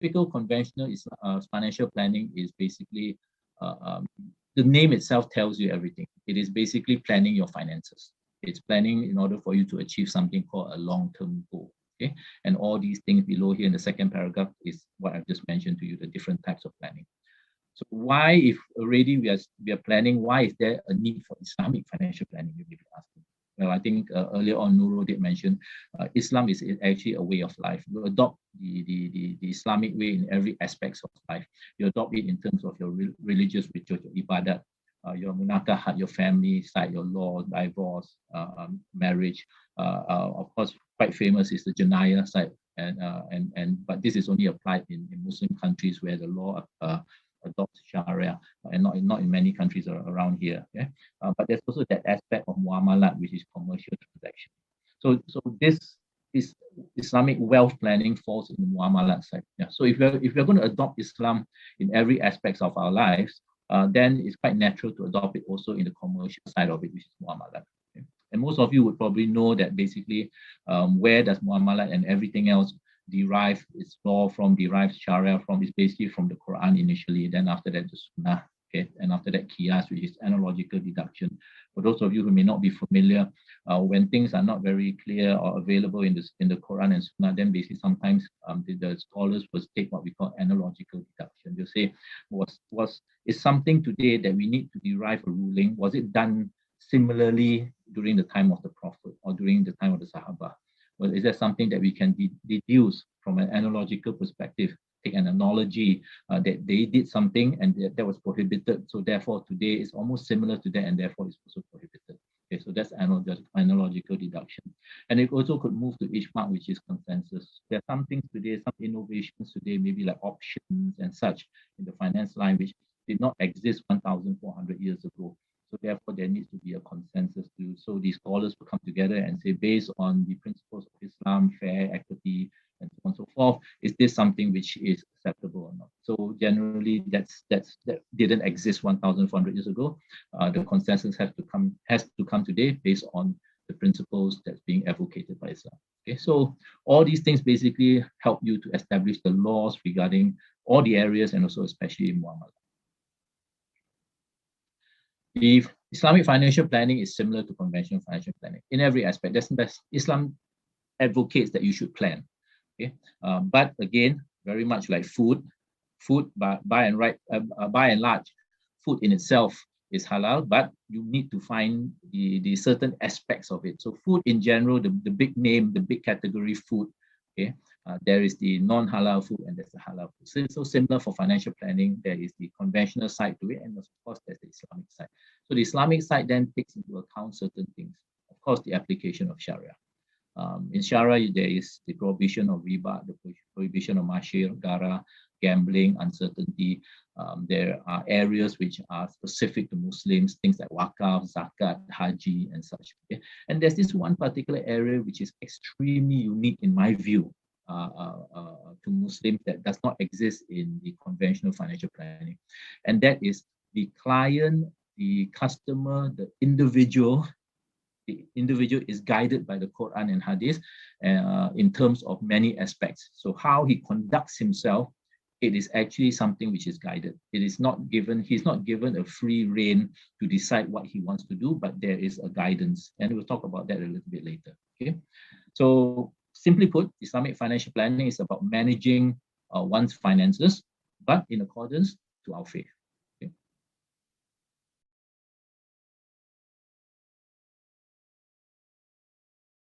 typical conventional financial planning is basically the name itself tells you everything. It is basically planning your finances. It's planning in order for you to achieve something called a long-term goal. Okay, and all these things below here in the second paragraph is what I've just mentioned to you, the different types of planning. So why, if already we are planning, why is there a need for Islamic financial planning? You may be asking. Well, I think earlier on Nurul did mention Islam is actually a way of life. You adopt the Islamic way in every aspect of life. You adopt it in terms of your religious rituals, your ibadat, your munakahat, your family side, your law, divorce, marriage. Of course, quite famous is the janayah side, and but this is only applied in Muslim countries where the law adopts Sharia, and not in many countries around here. Okay? But there's also that aspect of muamalat, which is commercial transaction. So this is Islamic wealth planning falls in the muamalat side. Yeah. So if we're going to adopt Islam in every aspects of our lives, then it's quite natural to adopt it also in the commercial side of it, which is muamalat. Okay? And most of you would probably know that basically where does muamalat and everything else derive its law from, derives Sharia from, is basically from the Quran initially, then after that the Sunnah, okay, and after that Qiyas, which is analogical deduction. For those of you who may not be familiar, when things are not very clear or available in the Quran and Sunnah, then basically sometimes the scholars will take what we call analogical deduction. They'll say, is something today that we need to derive a ruling, was it done similarly during the time of the Prophet or during the time of the Sahaba? Well, is there something that we can deduce from an analogical perspective? Take an analogy that they did something and that was prohibited. So therefore, today is almost similar to that, and therefore it's also prohibited. Okay, so that's analogical deduction. And it also could move to ijma', which is consensus. There are some things today, some innovations today, maybe like options and such in the finance line, which did not exist 1,400 years ago. So therefore, there needs to be a consensus too. So these scholars will come together and say, based on the principles of Islam, fair, equity, and so on and so forth, is this something which is acceptable or not? So generally, that didn't exist 1,400 years ago. The consensus has to come today based on the principles that's being advocated by Islam. Okay, so all these things basically help you to establish the laws regarding all the areas, and also especially in muamalah. The Islamic financial planning is similar to conventional financial planning in every aspect. Islam advocates that you should plan. Okay, but again, very much like food, by and large, food in itself is halal, but you need to find the certain aspects of it. So food in general, the big name, the big category food. Okay, there is the non-halal food and there's the halal food. So similar for financial planning, there is the conventional side to it, and of course there's the Islamic side. So the Islamic side then takes into account certain things. Of course, the application of Sharia. In Sharia, there is the prohibition of riba, the prohibition of mashir, gara, gambling, uncertainty. There are areas which are specific to Muslims, things like wakaf, zakat, haji, and such. Okay? And there's this one particular area which is extremely unique in my view to Muslims that does not exist in the conventional financial planning. And that is the client, the customer, the individual. The individual is guided by the Quran and Hadith in terms of many aspects. So how he conducts himself, it is actually something which is guided. It is not given, he's not given a free rein to decide what he wants to do, but there is a guidance. And we'll talk about that a little bit later. Okay. So simply put, Islamic financial planning is about managing one's finances, but in accordance to our faith.